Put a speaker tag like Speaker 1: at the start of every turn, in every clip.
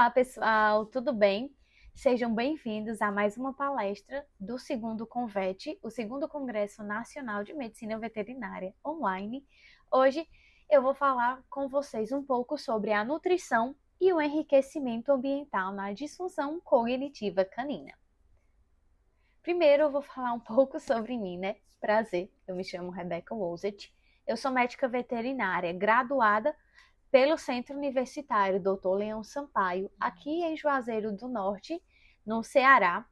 Speaker 1: Olá, pessoal, tudo bem? Sejam bem-vindos a mais uma palestra do segundo CONVET, o segundo Congresso Nacional de Medicina Veterinária online. Hoje eu vou falar com vocês um pouco sobre a nutrição e o enriquecimento ambiental na disfunção cognitiva canina. Primeiro eu vou falar um pouco sobre mim, né? Prazer, eu me chamo Rebeca Wozet, eu sou médica veterinária graduada pelo Centro Universitário Dr. Leão Sampaio, aqui em Juazeiro do Norte, no Ceará.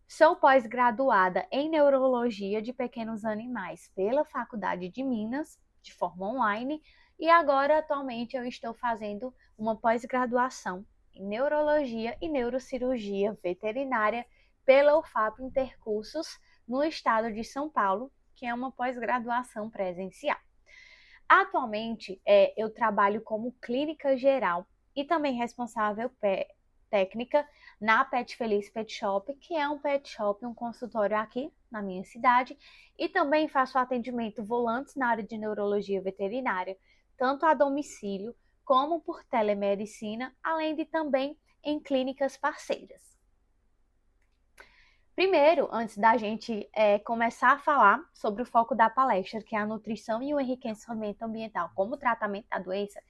Speaker 1: Sou pós-graduada em Neurologia de Pequenos Animais pela Faculdade de Minas, de forma online, e agora, atualmente, eu estou fazendo uma pós-graduação em Neurologia e Neurocirurgia Veterinária pela UFAP Intercursos, no estado de São Paulo, que é uma pós-graduação presencial. Atualmente, eu trabalho como clínica geral e também responsável técnica na Pet Feliz Pet Shop, que é um pet shop, um consultório aqui na minha cidade, e também faço atendimento volantes na área de neurologia veterinária, tanto a domicílio como por telemedicina, além de também em clínicas parceiras. Primeiro, antes da gente começar a falar sobre o foco da palestra, que é a nutrição e o enriquecimento ambiental como tratamento da doença,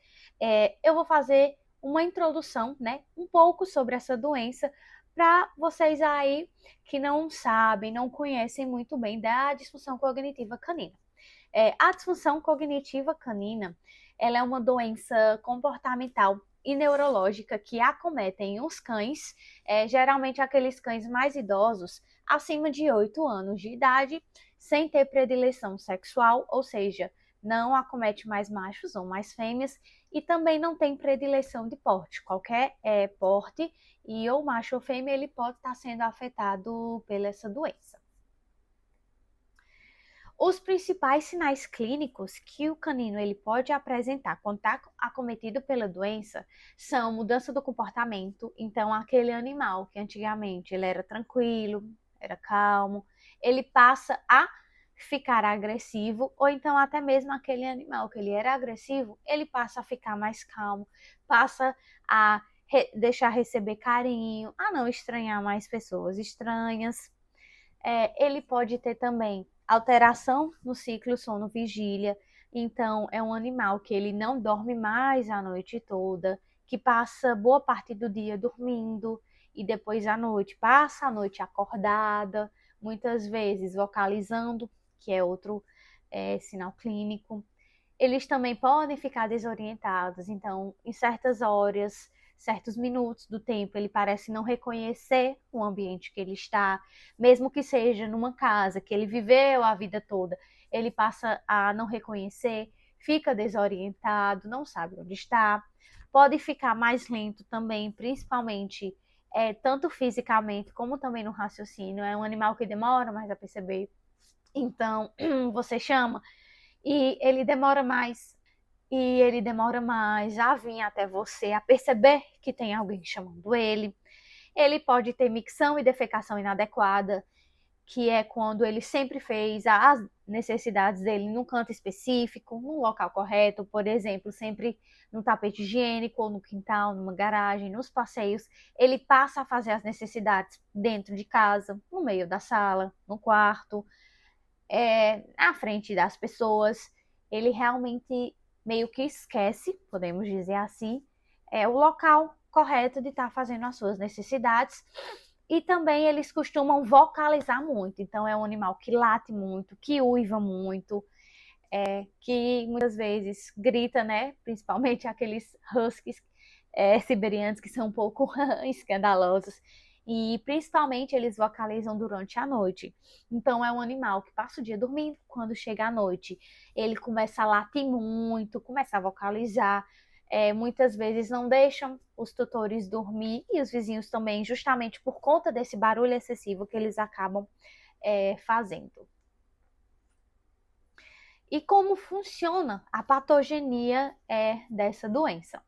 Speaker 1: eu vou fazer uma introdução, né, um pouco sobre essa doença, para vocês aí que não sabem, não conhecem muito bem da disfunção cognitiva canina. A disfunção cognitiva canina, ela é uma doença comportamental e neurológica que acometem os cães, geralmente aqueles cães mais idosos, acima de 8 anos de idade, sem ter predileção sexual, ou seja, não acomete mais machos ou mais fêmeas, e também não tem predileção de porte. Qualquer porte, e ou macho ou fêmea, ele pode estar sendo afetado pela essa doença. Os principais sinais clínicos que o canino ele pode apresentar quando está acometido pela doença são mudança do comportamento. Então, aquele animal que antigamente ele era tranquilo, era calmo, ele passa a ficar agressivo, ou então até mesmo aquele animal que ele era agressivo, ele passa a ficar mais calmo, passa a deixar receber carinho, a não estranhar mais pessoas estranhas. Ele pode ter também alteração no ciclo sono-vigília, então é um animal que ele não dorme mais a noite toda, que passa boa parte do dia dormindo e depois à noite passa a noite acordada, muitas vezes vocalizando, que é outro sinal clínico. Eles também podem ficar desorientados, então em certas horas, certos minutos do tempo, ele parece não reconhecer o ambiente que ele está, mesmo que seja numa casa que ele viveu a vida toda, ele passa a não reconhecer, fica desorientado, não sabe onde está, pode ficar mais lento também, principalmente tanto fisicamente como também no raciocínio. É um animal que demora mais a perceber, então você chama e ele demora mais. E ele demora mais a vir até você, a perceber que tem alguém chamando ele. Ele pode ter micção e defecação inadequada, que é quando ele sempre fez as necessidades dele num canto específico, num local correto, por exemplo, sempre no tapete higiênico, ou no quintal, numa garagem, nos passeios. Ele passa a fazer as necessidades dentro de casa, no meio da sala, no quarto, na frente das pessoas. Ele realmente meio que esquece, podemos dizer assim, o local correto de estar fazendo as suas necessidades. E também eles costumam vocalizar muito, então é um animal que late muito, que uiva muito, que muitas vezes grita, né? Principalmente aqueles huskies siberianos que são um pouco escandalosos. E principalmente eles vocalizam durante a noite. Então é um animal que passa o dia dormindo, quando chega à noite ele começa a latir muito, começa a vocalizar. Muitas vezes não deixam os tutores dormir e os vizinhos também, justamente por conta desse barulho excessivo que eles acabam fazendo. E como funciona a patogenia dessa doença?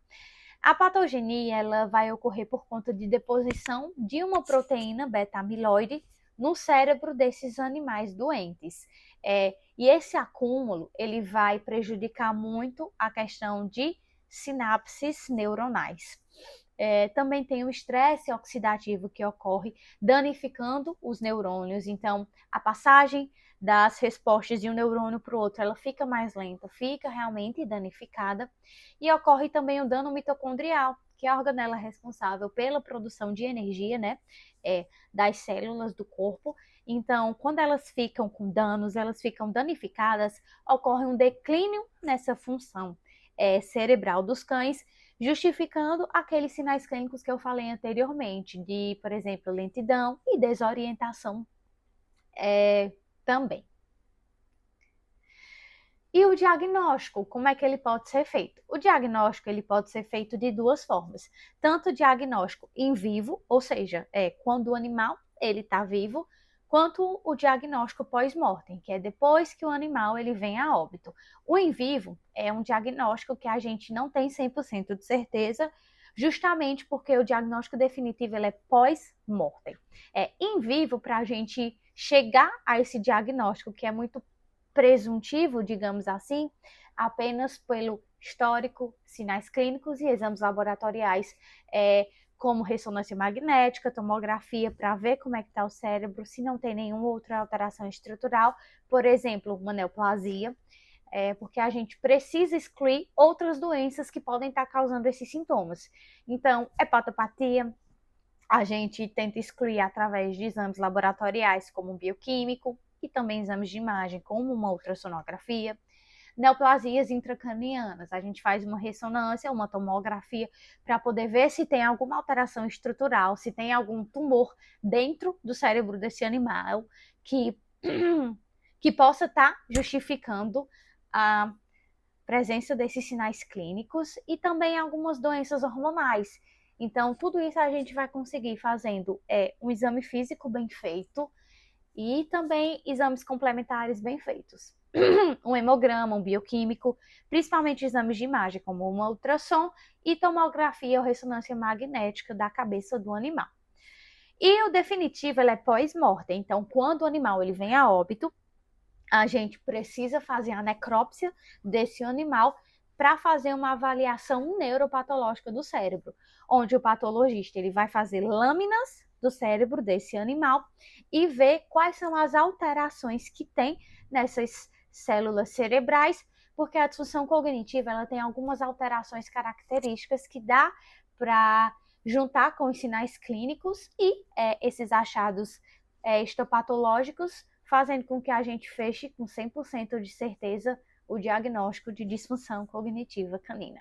Speaker 1: A patogenia ela vai ocorrer por conta de deposição de uma proteína beta-amiloide no cérebro desses animais doentes. E esse acúmulo ele vai prejudicar muito a questão de sinapses neuronais. Também tem o estresse oxidativo que ocorre danificando os neurônios. Então, a passagem das respostas de um neurônio para o outro, ela fica mais lenta, fica realmente danificada. E ocorre também o dano mitocondrial, que é a organela responsável pela produção de energia, né, das células do corpo. Então, quando elas ficam com danos, elas ficam danificadas, ocorre um declínio nessa função cerebral dos cães, justificando aqueles sinais clínicos que eu falei anteriormente, de, por exemplo, lentidão e desorientação também. E o diagnóstico, como é que ele pode ser feito? O diagnóstico ele pode ser feito de duas formas. Tanto o diagnóstico em vivo, ou seja, quando o animal ele está vivo, quanto o diagnóstico pós-mortem, que é depois que o animal ele vem a óbito. O em vivo é um diagnóstico que a gente não tem 100% de certeza, justamente porque o diagnóstico definitivo ele é pós-mortem. Em vivo, para a gente chegar a esse diagnóstico, que é muito presuntivo, digamos assim, apenas pelo histórico, sinais clínicos e exames laboratoriais, como ressonância magnética, tomografia, para ver como é que está o cérebro, se não tem nenhuma outra alteração estrutural, por exemplo, uma neoplasia, porque a gente precisa excluir outras doenças que podem estar causando esses sintomas. Então, hepatopatia, a gente tenta excluir através de exames laboratoriais, como um bioquímico, e também exames de imagem, como uma ultrassonografia. Neoplasias intracranianas, a gente faz uma ressonância, uma tomografia, para poder ver se tem alguma alteração estrutural, se tem algum tumor dentro do cérebro desse animal que possa estar justificando a presença desses sinais clínicos e também algumas doenças hormonais. Então, tudo isso a gente vai conseguir fazendo um exame físico bem feito e também exames complementares bem feitos. Um hemograma, um bioquímico, principalmente exames de imagem, como uma ultrassom e tomografia ou ressonância magnética da cabeça do animal. E o definitivo ele é pós-morte, então quando o animal ele vem a óbito, a gente precisa fazer a necrópsia desse animal para fazer uma avaliação neuropatológica do cérebro, onde o patologista ele vai fazer lâminas do cérebro desse animal e ver quais são as alterações que tem nessas células cerebrais, porque a disfunção cognitiva ela tem algumas alterações características que dá para juntar com os sinais clínicos e esses achados histopatológicos, fazendo com que a gente feche com 100% de certeza o diagnóstico de disfunção cognitiva canina.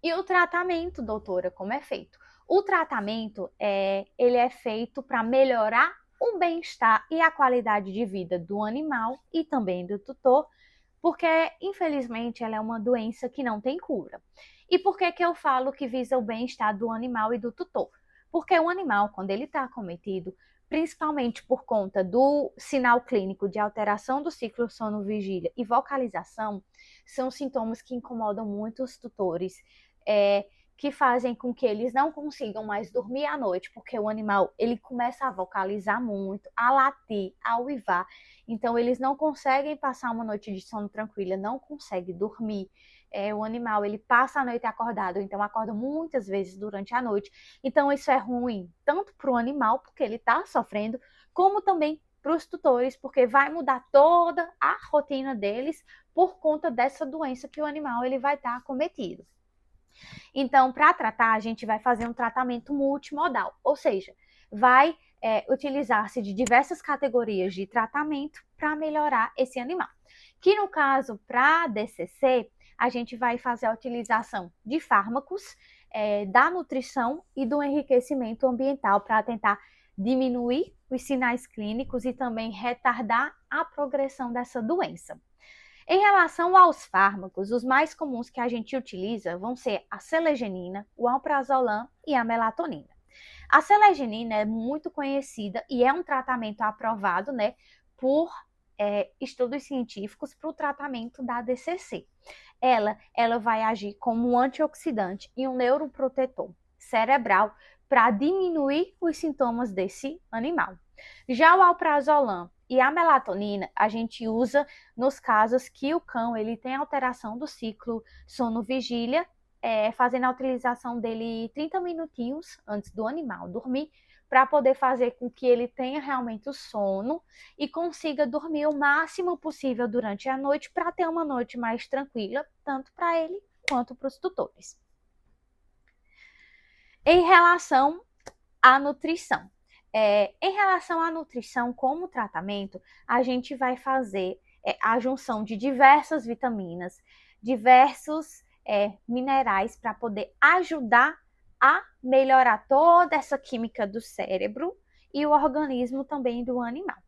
Speaker 1: E o tratamento, doutora, como é feito? O tratamento ele é feito para melhorar o bem-estar e a qualidade de vida do animal e também do tutor, porque, infelizmente, ela é uma doença que não tem cura. E por que eu falo que visa o bem-estar do animal e do tutor? Porque o animal, quando ele está acometido, principalmente por conta do sinal clínico de alteração do ciclo sono-vigília e vocalização, são sintomas que incomodam muito os tutores, que fazem com que eles não consigam mais dormir à noite, porque o animal ele começa a vocalizar muito, a latir, a uivar, então eles não conseguem passar uma noite de sono tranquila, não conseguem dormir. O animal ele passa a noite acordado, então acorda muitas vezes durante a noite, então isso é ruim tanto para o animal, porque ele está sofrendo, como também para os tutores, porque vai mudar toda a rotina deles por conta dessa doença que o animal ele vai estar acometido. Então, para tratar, a gente vai fazer um tratamento multimodal, ou seja, vai utilizar-se de diversas categorias de tratamento para melhorar esse animal. Que no caso, para DCC, a gente vai fazer a utilização de fármacos, da nutrição e do enriquecimento ambiental para tentar diminuir os sinais clínicos e também retardar a progressão dessa doença. Em relação aos fármacos, os mais comuns que a gente utiliza vão ser a selegenina, o alprazolam e a melatonina. A selegenina é muito conhecida e é um tratamento aprovado, né, por estudos científicos para o tratamento da DCC. Ela vai agir como um antioxidante e um neuroprotetor cerebral para diminuir os sintomas desse animal. Já o alprazolam e a melatonina a gente usa nos casos que o cão ele tem alteração do ciclo sono-vigília fazendo a utilização dele 30 minutinhos antes do animal dormir, para poder fazer com que ele tenha realmente o sono e consiga dormir o máximo possível durante a noite, para ter uma noite mais tranquila, tanto para ele quanto para os tutores. Em relação à nutrição. Em relação à nutrição como tratamento, a gente vai fazer a junção de diversas vitaminas, diversos minerais para poder ajudar a melhorar toda essa química do cérebro e o organismo também do animal.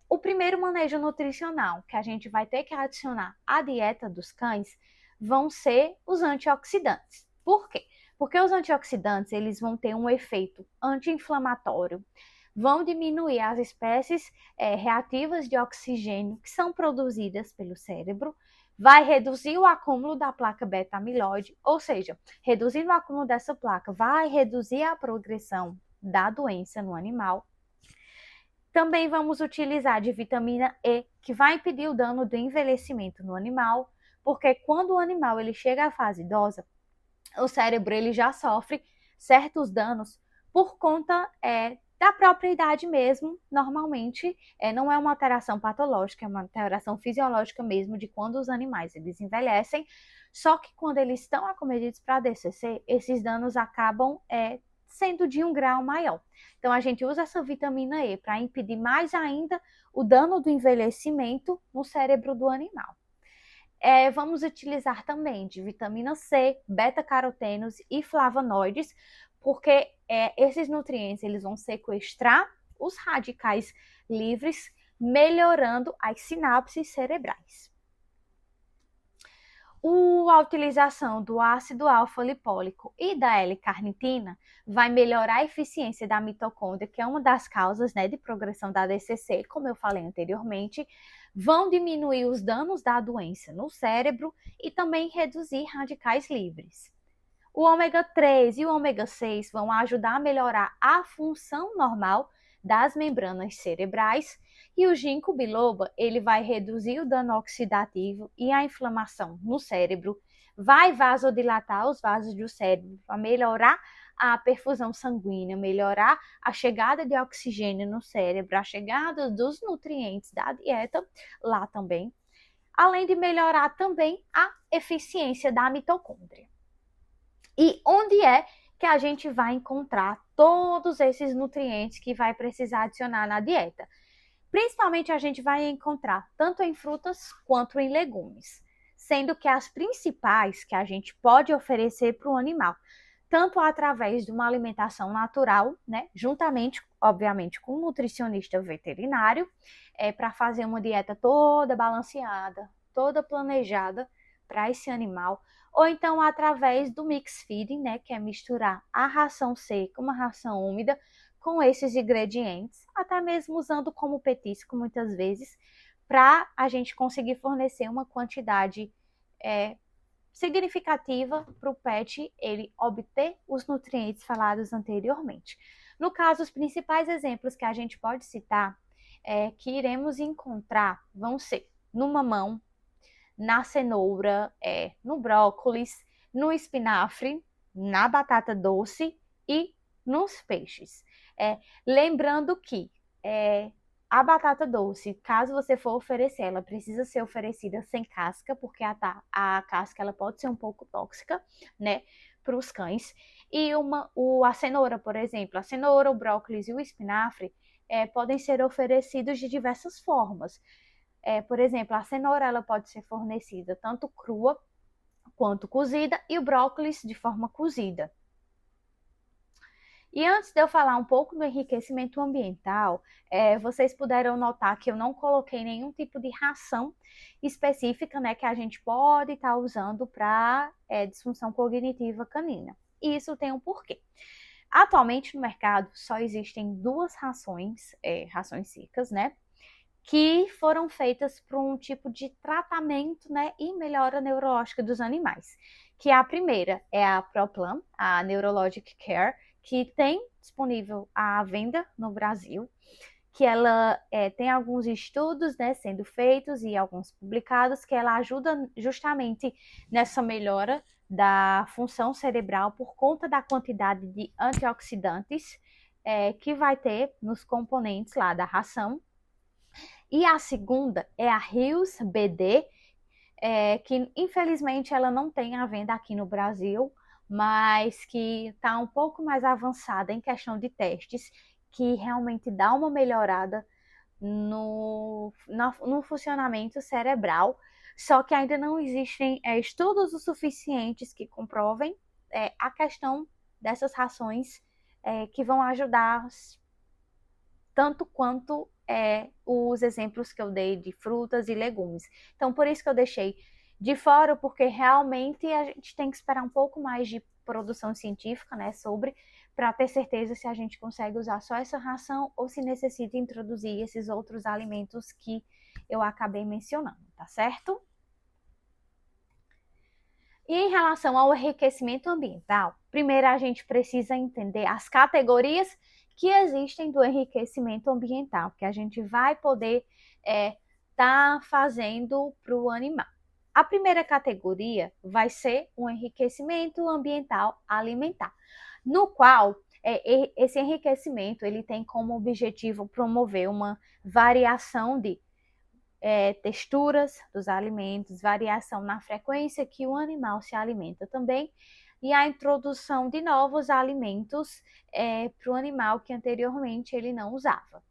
Speaker 1: O primeiro manejo nutricional que a gente vai ter que adicionar à dieta dos cães vão ser os antioxidantes. Por quê? Porque os antioxidantes, eles vão ter um efeito anti-inflamatório, vão diminuir as espécies reativas de oxigênio que são produzidas pelo cérebro, vai reduzir o acúmulo da placa beta-amiloide, ou seja, reduzindo o acúmulo dessa placa, vai reduzir a progressão da doença no animal. Também vamos utilizar de vitamina E, que vai impedir o dano do envelhecimento no animal, porque quando o animal ele chega à fase idosa, o cérebro ele já sofre certos danos por conta da própria idade mesmo, normalmente. Não é uma alteração patológica, é uma alteração fisiológica mesmo de quando os animais eles envelhecem, só que quando eles estão acometidos para DCC, esses danos acabam sendo de um grau maior. Então a gente usa essa vitamina E para impedir mais ainda o dano do envelhecimento no cérebro do animal. Vamos utilizar também de vitamina C, beta-carotenos e flavonoides, porque esses nutrientes eles vão sequestrar os radicais livres, melhorando as sinapses cerebrais. A utilização do ácido alfa-lipólico e da L-carnitina vai melhorar a eficiência da mitocôndria, que é uma das causas de progressão da DCC, como eu falei anteriormente, vão diminuir os danos da doença no cérebro e também reduzir radicais livres. O ômega 3 e o ômega 6 vão ajudar a melhorar a função normal das membranas cerebrais, e o ginkgo biloba ele vai reduzir o dano oxidativo e a inflamação no cérebro, vai vasodilatar os vasos do cérebro para melhorar a perfusão sanguínea, melhorar a chegada de oxigênio no cérebro, a chegada dos nutrientes da dieta lá também, além de melhorar também a eficiência da mitocôndria. E onde é que a gente vai encontrar todos esses nutrientes que vai precisar adicionar na dieta? Principalmente a gente vai encontrar tanto em frutas quanto em legumes, sendo que as principais que a gente pode oferecer para o animal, tanto através de uma alimentação natural, juntamente, obviamente, com um nutricionista veterinário, para fazer uma dieta toda balanceada, toda planejada para esse animal, ou então através do mix feeding, que é misturar a ração seca, uma ração úmida, com esses ingredientes, até mesmo usando como petisco muitas vezes, para a gente conseguir fornecer uma quantidade significativa para o pet ele obter os nutrientes falados anteriormente. No caso, os principais exemplos que a gente pode citar que iremos encontrar vão ser no mamão, na cenoura, no brócolis, no espinafre, na batata doce e nos peixes. Lembrando que a batata doce, caso você for oferecer, ela precisa ser oferecida sem casca, porque a casca ela pode ser um pouco tóxica, para os cães. E a cenoura, por exemplo, a cenoura, o brócolis e o espinafre podem ser oferecidos de diversas formas. Por exemplo, a cenoura ela pode ser fornecida tanto crua quanto cozida, e o brócolis de forma cozida. E antes de eu falar um pouco do enriquecimento ambiental, vocês puderam notar que eu não coloquei nenhum tipo de ração específica, que a gente pode estar usando para disfunção cognitiva canina. E isso tem um porquê. Atualmente no mercado só existem duas rações, rações secas, que foram feitas para um tipo de tratamento, e melhora neurológica dos animais. Que a primeira é a Proplan, a Neurologic Care, que tem disponível à venda no Brasil, que ela tem alguns estudos, né, sendo feitos e alguns publicados, que ela ajuda justamente nessa melhora da função cerebral por conta da quantidade de antioxidantes que vai ter nos componentes lá da ração. E a segunda é a Rios BD, que infelizmente ela não tem à venda aqui no Brasil, mas que está um pouco mais avançada em questão de testes, que realmente dá uma melhorada no funcionamento cerebral, só que ainda não existem estudos o suficientes que comprovem a questão dessas rações que vão ajudar tanto quanto os exemplos que eu dei de frutas e legumes. Então, por isso que eu deixei de fora, porque realmente a gente tem que esperar um pouco mais de produção científica, né, para ter certeza se a gente consegue usar só essa ração ou se necessita introduzir esses outros alimentos que eu acabei mencionando, tá certo? E em relação ao enriquecimento ambiental, primeiro a gente precisa entender as categorias que existem do enriquecimento ambiental, que a gente vai poder tá fazendo para o animal. A primeira categoria vai ser o enriquecimento ambiental alimentar, no qual esse enriquecimento ele tem como objetivo promover uma variação de texturas dos alimentos, variação na frequência que o animal se alimenta também, e a introdução de novos alimentos para o animal que anteriormente ele não usava.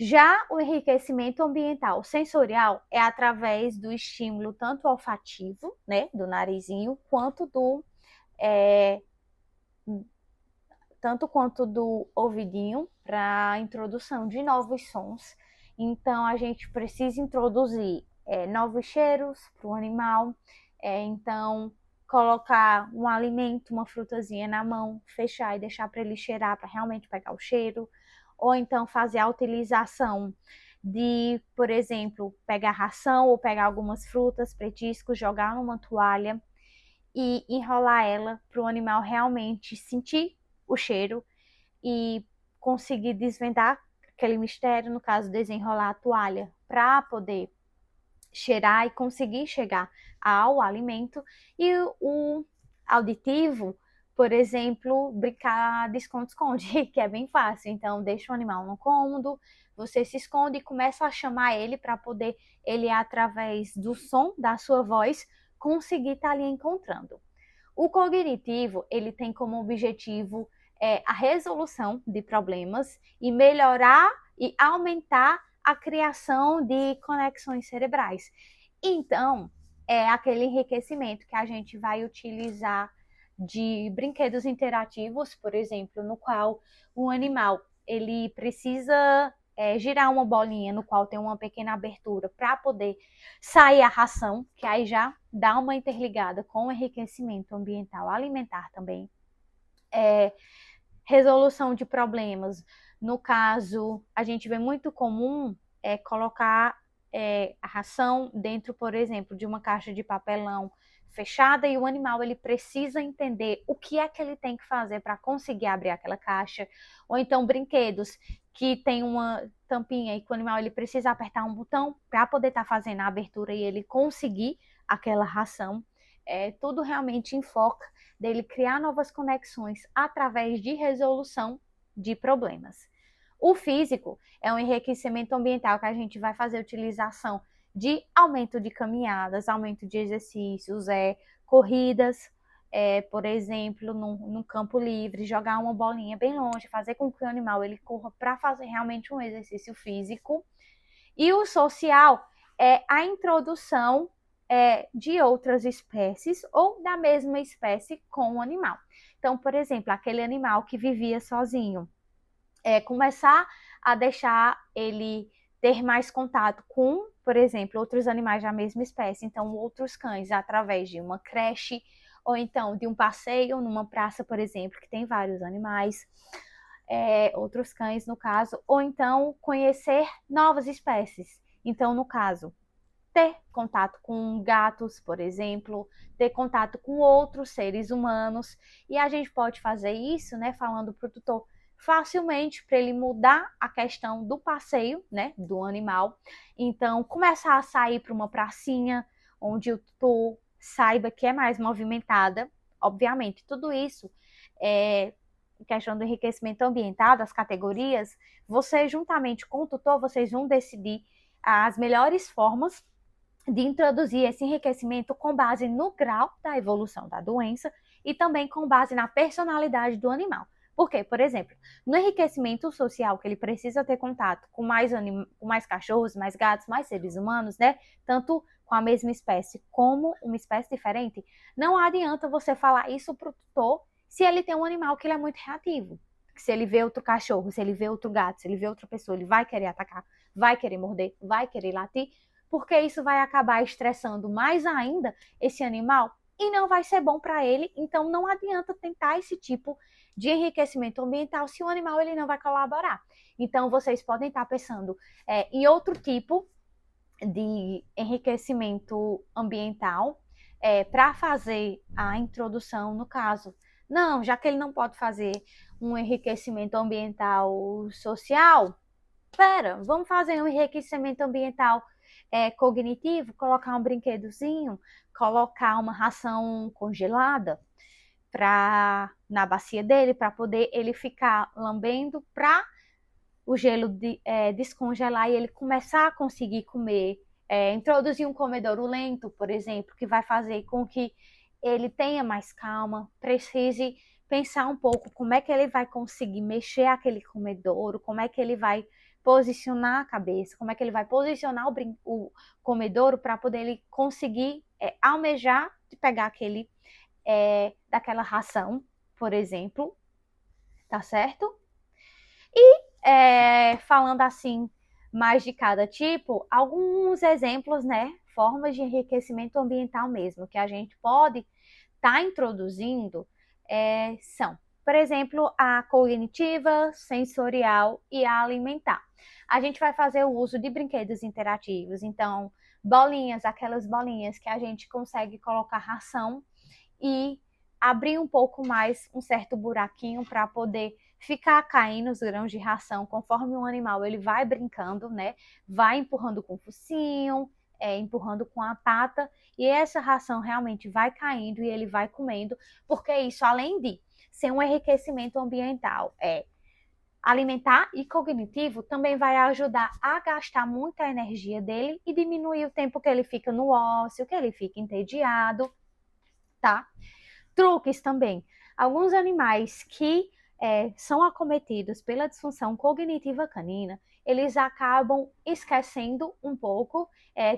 Speaker 1: Já o enriquecimento ambiental sensorial é através do estímulo tanto olfativo, né, do narizinho, quanto do ouvidinho, para a introdução de novos sons. Então, a gente precisa introduzir novos cheiros para o animal. Então, colocar um alimento, uma frutazinha na mão, fechar e deixar para ele cheirar, para realmente pegar o cheiro. Ou então, fazer a utilização de, por exemplo, pegar ração ou pegar algumas frutas, petiscos, jogar numa toalha e enrolar ela para o animal realmente sentir o cheiro e conseguir desvendar aquele mistério, no caso, desenrolar a toalha para poder cheirar e conseguir chegar ao alimento. E o auditivo, por exemplo, brincar de esconde-esconde, que é bem fácil. Então, deixa o animal no cômodo, você se esconde e começa a chamar ele para poder, ele, através do som da sua voz, conseguir estar ali encontrando. O cognitivo, ele tem como objetivo a resolução de problemas e melhorar e aumentar a criação de conexões cerebrais. Então, é aquele enriquecimento que a gente vai utilizar de brinquedos interativos, por exemplo, no qual o animal ele precisa girar uma bolinha no qual tem uma pequena abertura para poder sair a ração, que aí já dá uma interligada com o enriquecimento ambiental alimentar também. Resolução de problemas. No caso, a gente vê muito comum colocar a ração dentro, por exemplo, de uma caixa de papelão fechada e o animal ele precisa entender o que é que ele tem que fazer para conseguir abrir aquela caixa. Ou então brinquedos que tem uma tampinha e que o animal ele precisa apertar um botão para poder estar fazendo a abertura e ele conseguir aquela ração. Tudo realmente enfoca dele criar novas conexões através de resolução de problemas. O físico é um enriquecimento ambiental que a gente vai fazer utilização de aumento de caminhadas, aumento de exercícios, corridas, por exemplo, num campo livre, jogar uma bolinha bem longe, fazer com que o animal ele corra para fazer realmente um exercício físico. E o social é a introdução de outras espécies ou da mesma espécie com o animal. Então, por exemplo, aquele animal que vivia sozinho, começar a deixar ele ter mais contato com, por exemplo, outros animais da mesma espécie, então outros cães, através de uma creche, ou então de um passeio numa praça, por exemplo, que tem vários animais, outros cães no caso, ou então conhecer novas espécies. Então, no caso, ter contato com gatos, por exemplo, ter contato com outros seres humanos, e a gente pode fazer isso, né, falando para o tutor, facilmente para ele mudar a questão do passeio, né, do animal. Então, começar a sair para uma pracinha onde o tutor saiba que é mais movimentada. Obviamente, tudo isso é questão do enriquecimento ambiental, das categorias, você juntamente com o tutor, vocês vão decidir as melhores formas de introduzir esse enriquecimento com base no grau da evolução da doença e também com base na personalidade do animal. Por quê? Por exemplo, no enriquecimento social, que ele precisa ter contato com mais cachorros, mais gatos, mais seres humanos, né? Tanto com a mesma espécie como uma espécie diferente, não adianta você falar isso para o tutor se ele tem um animal que ele é muito reativo. Se ele vê outro cachorro, se ele vê outro gato, se ele vê outra pessoa, ele vai querer atacar, vai querer morder, vai querer latir, porque isso vai acabar estressando mais ainda esse animal e não vai ser bom para ele. Então não adianta tentar esse tipo de enriquecimento ambiental se o animal ele não vai colaborar. Então vocês podem estar pensando em outro tipo de enriquecimento ambiental para fazer a introdução no caso. Não, já que ele não pode fazer um enriquecimento ambiental social, vamos fazer um enriquecimento ambiental cognitivo, colocar um brinquedozinho, colocar uma ração congelada na bacia dele, para poder ele ficar lambendo, para o gelo descongelar e ele começar a conseguir comer. Introduzir um comedouro lento, por exemplo, que vai fazer com que ele tenha mais calma, precise pensar um pouco como é que ele vai conseguir mexer aquele comedouro, como é que ele vai posicionar a cabeça, como é que ele vai posicionar o comedouro para poder ele conseguir almejar de pegar daquela ração, por exemplo, tá certo? E falando assim mais de cada tipo, alguns exemplos, né, formas de enriquecimento ambiental mesmo, que a gente pode estar introduzindo são, por exemplo, a cognitiva, sensorial e a alimentar. A gente vai fazer o uso de brinquedos interativos, então, bolinhas, aquelas bolinhas que a gente consegue colocar ração e abrir um pouco mais um certo buraquinho para poder ficar caindo os grãos de ração conforme o animal ele vai brincando, né? Vai empurrando com o focinho, empurrando com a pata, e essa ração realmente vai caindo e ele vai comendo, porque isso, além de ser um enriquecimento ambiental, alimentar e cognitivo, também vai ajudar a gastar muita energia dele e diminuir o tempo que ele fica no ócio, que ele fica entediado, tá? Truques também. Alguns animais que são acometidos pela disfunção cognitiva canina, eles acabam esquecendo um pouco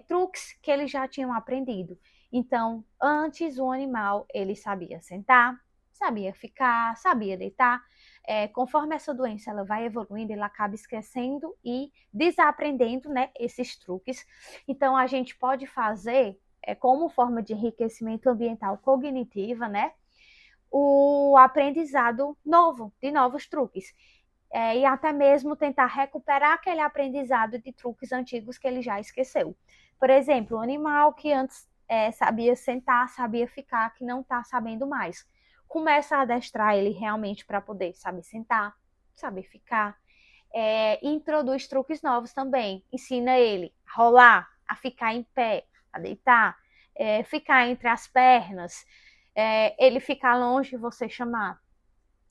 Speaker 1: truques que eles já tinham aprendido. Então, antes o animal, ele sabia sentar, sabia ficar, sabia deitar. Conforme essa doença ela vai evoluindo, ele acaba esquecendo e desaprendendo, né, esses truques. Então, a gente pode fazer, como forma de enriquecimento ambiental cognitiva, né, o aprendizado novo, de novos truques. E até mesmo tentar recuperar aquele aprendizado de truques antigos que ele já esqueceu. Por exemplo, um animal que antes sabia sentar, sabia ficar, que não está sabendo mais. Começa a adestrar ele realmente para poder saber sentar, saber ficar. Introduz truques novos também. Ensina ele a rolar, a ficar em pé, a deitar, ficar entre as pernas. Ele ficar longe e você chamar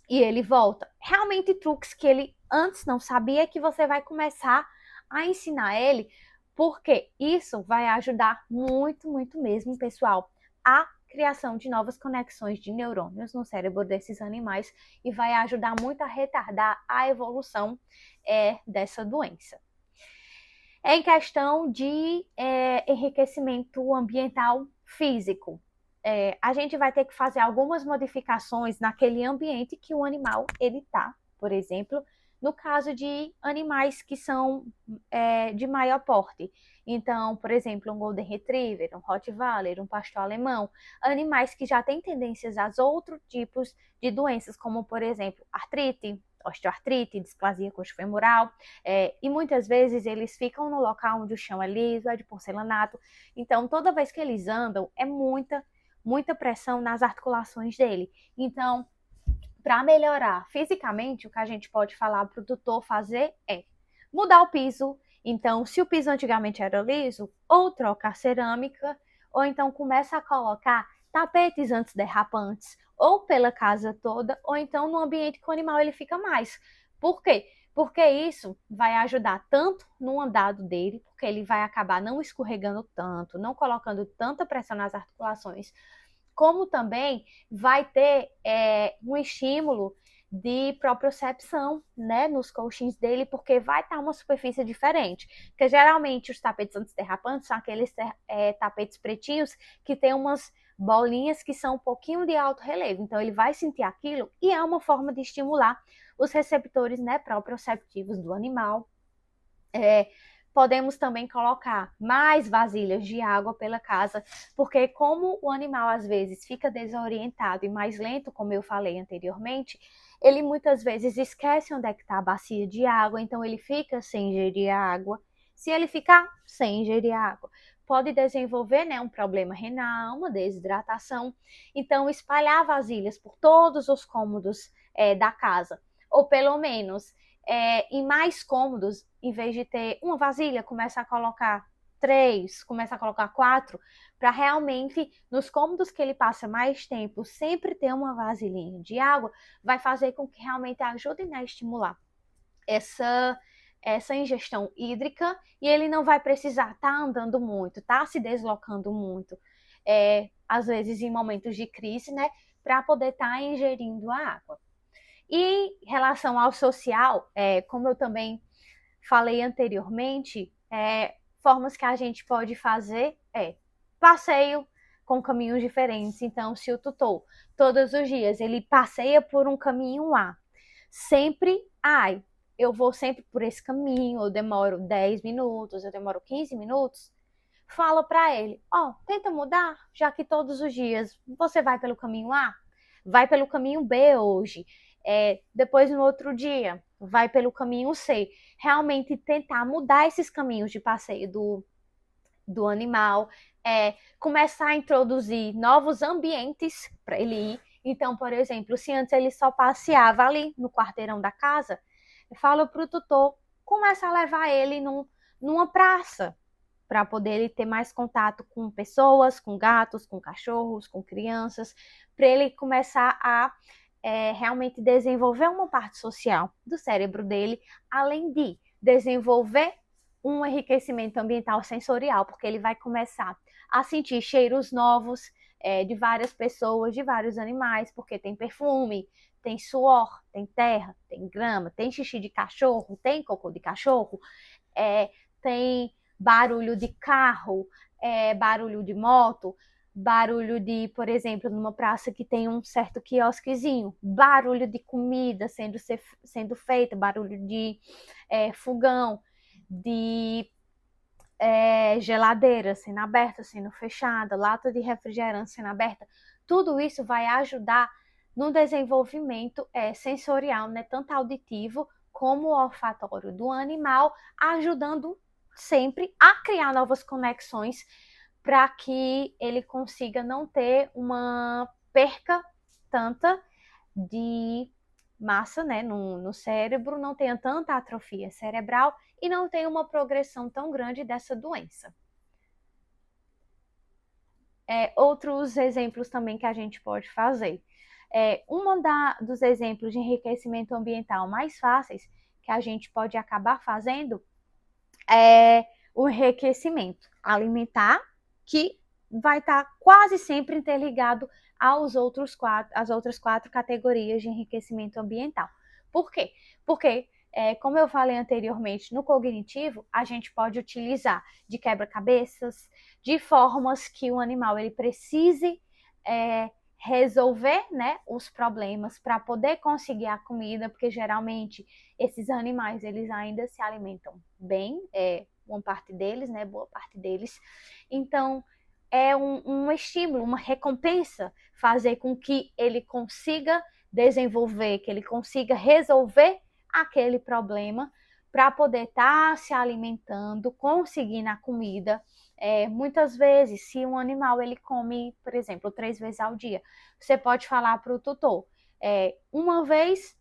Speaker 1: e ele volta. Realmente truques que ele antes não sabia, que você vai começar a ensinar ele, porque isso vai ajudar muito, muito mesmo, pessoal, a criação de novas conexões de neurônios no cérebro desses animais e vai ajudar muito a retardar a evolução dessa doença. Em questão de enriquecimento ambiental físico, a gente vai ter que fazer algumas modificações naquele ambiente que o animal ele está. Por exemplo, no caso de animais que são de maior porte. Então, por exemplo, um Golden Retriever, um Rottweiler, um pastor alemão, animais que já têm tendências a outros tipos de doenças, como, por exemplo, artrite, osteoartrite, displasia coxofemoral, e muitas vezes eles ficam no local onde o chão é liso, é de porcelanato. Então, toda vez que eles andam, é muita pressão nas articulações dele. Então, Para melhorar fisicamente, o que a gente pode falar para o tutor fazer é mudar o piso. Então, se o piso antigamente era liso, ou troca a cerâmica, ou então começa a colocar tapetes antiderrapantes, ou pela casa toda, ou então no ambiente que o animal ele fica mais. Por quê? Porque isso vai ajudar tanto no andado dele, porque ele vai acabar não escorregando tanto, não colocando tanta pressão nas articulações, como também vai ter um estímulo de propriocepção, né, nos colchins dele, porque vai estar uma superfície diferente. Porque geralmente os tapetes antiderrapantes são aqueles tapetes pretinhos que tem umas bolinhas que são um pouquinho de alto relevo. Então ele vai sentir aquilo e é uma forma de estimular os receptores, né, proprioceptivos do animal. Podemos também colocar mais vasilhas de água pela casa, porque como o animal às vezes fica desorientado e mais lento, como eu falei anteriormente, ele muitas vezes esquece onde é que está a bacia de água, então ele fica sem ingerir água. Se ele ficar sem ingerir água, pode desenvolver, né, um problema renal, uma desidratação. Então, espalhar vasilhas por todos os cômodos da casa, ou pelo menos em mais cômodos, em vez de ter uma vasilha, começa a colocar 3, começa a colocar 4, para realmente, nos cômodos que ele passa mais tempo, sempre ter uma vasilhinha de água, vai fazer com que realmente ajude, né, a estimular essa ingestão hídrica, e ele não vai precisar estar andando muito, se deslocando muito, às vezes em momentos de crise, né, para poder estar ingerindo a água. E em relação ao social, como eu também falei anteriormente, formas que a gente pode fazer passeio com caminhos diferentes. Então, se o tutor, todos os dias, ele passeia por um caminho A, sempre, eu vou sempre por esse caminho, eu demoro 10 minutos, eu demoro 15 minutos, fala para ele, tenta mudar, já que todos os dias você vai pelo caminho A, vai pelo caminho B hoje, depois no outro dia vai pelo caminho C. Realmente tentar mudar esses caminhos de passeio do animal, começar a introduzir novos ambientes para ele ir. Então, por exemplo, se antes ele só passeava ali no quarteirão da casa, eu falo para o tutor, começa a levar ele numa praça, para poder ele ter mais contato com pessoas, com gatos, com cachorros, com crianças, para ele começar a realmente desenvolver uma parte social do cérebro dele, além de desenvolver um enriquecimento ambiental sensorial, porque ele vai começar a sentir cheiros novos de várias pessoas, de vários animais, porque tem perfume, tem suor, tem terra, tem grama, tem xixi de cachorro, tem cocô de cachorro, tem barulho de carro, barulho de moto, barulho de, por exemplo, numa praça que tem um certo quiosquezinho, barulho de comida sendo feita, barulho de fogão, de geladeira sendo aberta, sendo fechada, lata de refrigerante sendo aberta. Tudo isso vai ajudar no desenvolvimento sensorial, né, tanto auditivo como olfatório do animal, ajudando sempre a criar novas conexões para que ele consiga não ter uma perca tanta de massa, né, no cérebro, não tenha tanta atrofia cerebral e não tenha uma progressão tão grande dessa doença. Outros exemplos também que a gente pode fazer. Dos exemplos de enriquecimento ambiental mais fáceis que a gente pode acabar fazendo é o enriquecimento alimentar, que vai estar quase sempre interligado às outras 4 categorias de enriquecimento ambiental. Por quê? Porque, como eu falei anteriormente, no cognitivo, a gente pode utilizar de quebra-cabeças, de formas que o animal ele precise resolver, né, os problemas para poder conseguir a comida, porque geralmente esses animais eles ainda se alimentam bem, uma parte deles, né, boa parte deles. Então, é um estímulo, uma recompensa, fazer com que ele consiga desenvolver, que ele consiga resolver aquele problema para poder estar se alimentando, conseguindo a comida. Muitas vezes, se um animal ele come, por exemplo, 3 vezes ao dia, você pode falar para o tutor, Uma vez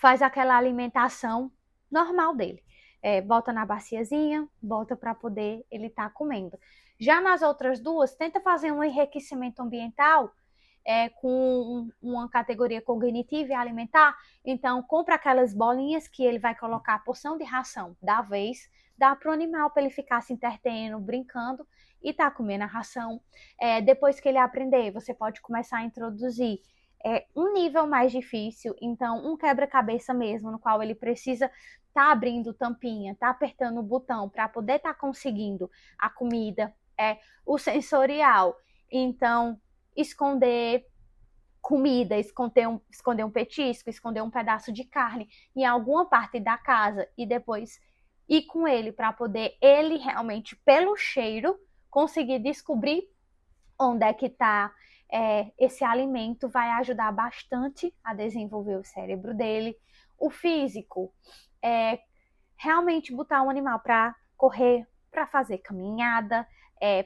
Speaker 1: faz aquela alimentação normal dele. Bota na baciazinha, bota para poder ele estar comendo. Já nas outras duas, tenta fazer um enriquecimento ambiental com uma categoria cognitiva e alimentar. Então, compra aquelas bolinhas que ele vai colocar a porção de ração da vez, dá para o animal para ele ficar se entretendo, brincando e tá comendo a ração. Depois que ele aprender, você pode começar a introduzir um nível mais difícil, então um quebra-cabeça mesmo, no qual ele precisa tá abrindo tampinha, tá apertando o botão para poder estar conseguindo a comida, o sensorial. Então, esconder comida, esconder um petisco, esconder um pedaço de carne em alguma parte da casa e depois ir com ele para poder ele realmente, pelo cheiro, conseguir descobrir onde é que está esse alimento, vai ajudar bastante a desenvolver o cérebro dele. O físico, realmente botar o animal para correr, para fazer caminhada,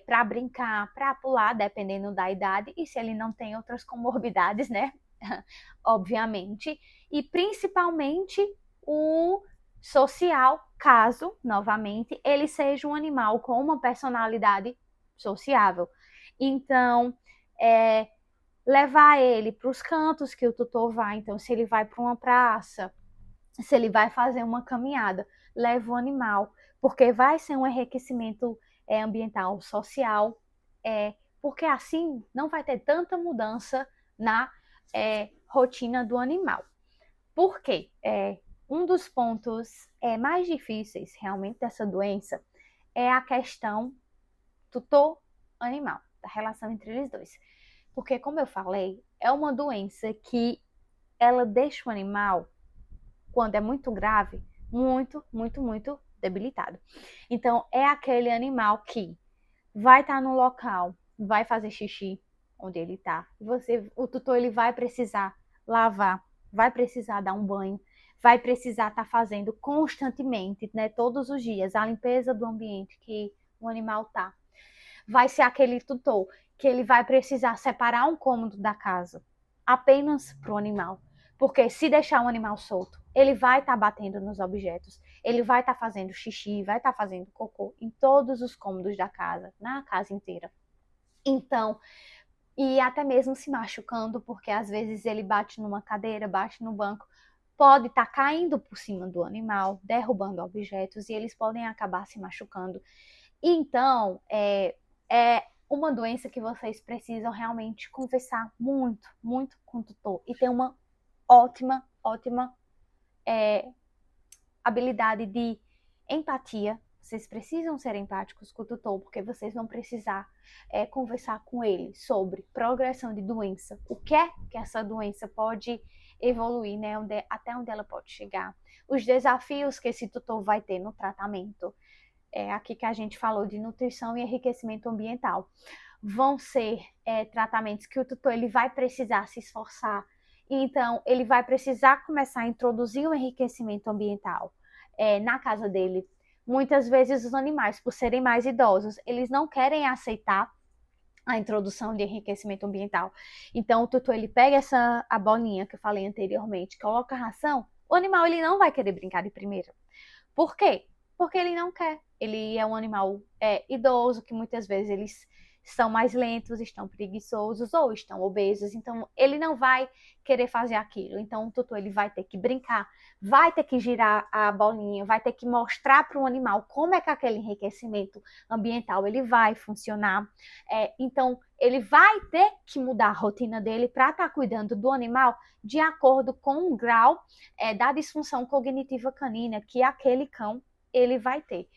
Speaker 1: para brincar, para pular, dependendo da idade, e se ele não tem outras comorbidades, né? Obviamente. E principalmente o social, caso, novamente, ele seja um animal com uma personalidade sociável. Então, levar ele para os cantos que o tutor vai. Então, se ele vai para uma praça, se ele vai fazer uma caminhada, leva o animal, porque vai ser um enriquecimento ambiental, social, porque assim não vai ter tanta mudança na rotina do animal. Por quê? Um dos pontos mais difíceis realmente dessa doença é a questão tutor-animal, da relação entre eles dois. Porque, como eu falei, é uma doença que ela deixa o animal, quando é muito grave, muito, muito, muito debilitado. Então, é aquele animal que vai estar no local, vai fazer xixi onde ele está. O tutor ele vai precisar lavar, vai precisar dar um banho, vai precisar estar fazendo constantemente, né, todos os dias, a limpeza do ambiente que o animal está. Vai ser aquele tutor que ele vai precisar separar um cômodo da casa apenas para o animal. Porque se deixar um animal solto, ele vai estar batendo nos objetos, ele vai estar fazendo xixi, vai estar fazendo cocô em todos os cômodos da casa, na casa inteira. Então, e até mesmo se machucando, porque às vezes ele bate numa cadeira, bate no banco, pode estar caindo por cima do animal, derrubando objetos e eles podem acabar se machucando. Então, é uma doença que vocês precisam realmente conversar muito, muito com o tutor e ter uma ótima habilidade de empatia. Vocês precisam ser empáticos com o tutor, porque vocês vão precisar conversar com ele sobre progressão de doença, o que é que essa doença pode evoluir, né? Até onde ela pode chegar, os desafios que esse tutor vai ter no tratamento. Aqui que a gente falou de nutrição e enriquecimento ambiental. Vão ser tratamentos que o tutor ele vai precisar se esforçar. Então, ele vai precisar começar a introduzir o enriquecimento ambiental na casa dele. Muitas vezes os animais, por serem mais idosos, eles não querem aceitar a introdução de enriquecimento ambiental. Então, o tutor ele pega a bolinha que eu falei anteriormente, coloca a ração, o animal ele não vai querer brincar de primeira. Por quê? Porque ele não quer. Ele é um animal idoso, que muitas vezes eles são mais lentos, estão preguiçosos ou estão obesos, então ele não vai querer fazer aquilo. Então o tutor ele vai ter que brincar, vai ter que girar a bolinha, vai ter que mostrar para o animal como é que aquele enriquecimento ambiental ele vai funcionar. Então ele vai ter que mudar a rotina dele para estar cuidando do animal de acordo com o grau da disfunção cognitiva canina que aquele cão ele vai ter.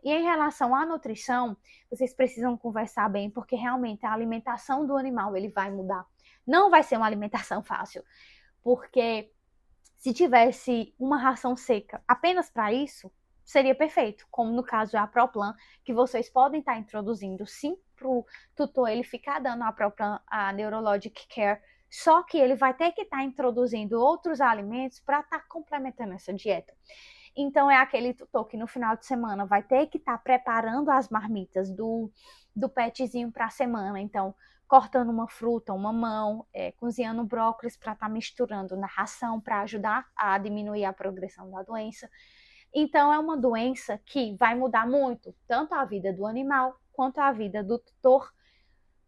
Speaker 1: E em relação à nutrição, vocês precisam conversar bem, porque realmente a alimentação do animal ele vai mudar. Não vai ser uma alimentação fácil, porque se tivesse uma ração seca apenas para isso, seria perfeito, como no caso é a Proplan, que vocês podem estar introduzindo sim para o tutor ele ficar dando a Proplan, a Neurologic Care, só que ele vai ter que estar introduzindo outros alimentos para estar complementando essa dieta. Então, é aquele tutor que no final de semana vai ter que estar preparando as marmitas do petzinho para a semana. Então, cortando uma fruta, uma mamão, cozinhando brócolis para estar misturando na ração para ajudar a diminuir a progressão da doença. Então, é uma doença que vai mudar muito, tanto a vida do animal quanto a vida do tutor,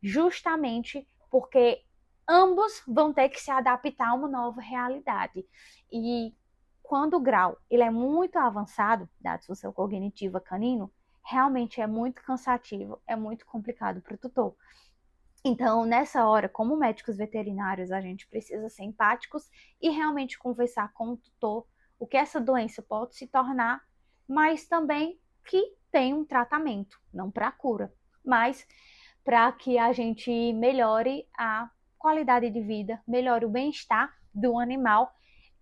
Speaker 1: justamente porque ambos vão ter que se adaptar a uma nova realidade. E quando o grau ele é muito avançado da disfunção cognitiva canino, realmente é muito cansativo, é muito complicado para o tutor. Então, nessa hora, como médicos veterinários, a gente precisa ser empáticos e realmente conversar com o tutor o que essa doença pode se tornar, mas também que tem um tratamento, não para cura, mas para que a gente melhore a qualidade de vida, melhore o bem-estar do animal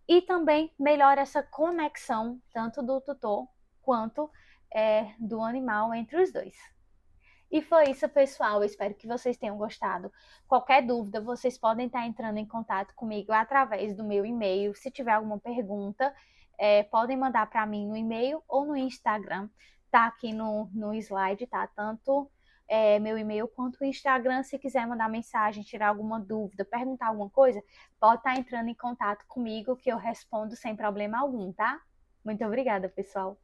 Speaker 1: e também melhore essa conexão tanto do tutor quanto do animal entre os dois. E foi isso, pessoal. Eu espero que vocês tenham gostado. Qualquer dúvida, vocês podem estar entrando em contato comigo através do meu e-mail. Se tiver alguma pergunta, podem mandar para mim no e-mail ou no Instagram. Tá aqui no slide, tá? Tanto meu e-mail quanto o Instagram. Se quiser mandar mensagem, tirar alguma dúvida, perguntar alguma coisa, pode estar entrando em contato comigo que eu respondo sem problema algum, tá? Muito obrigada, pessoal.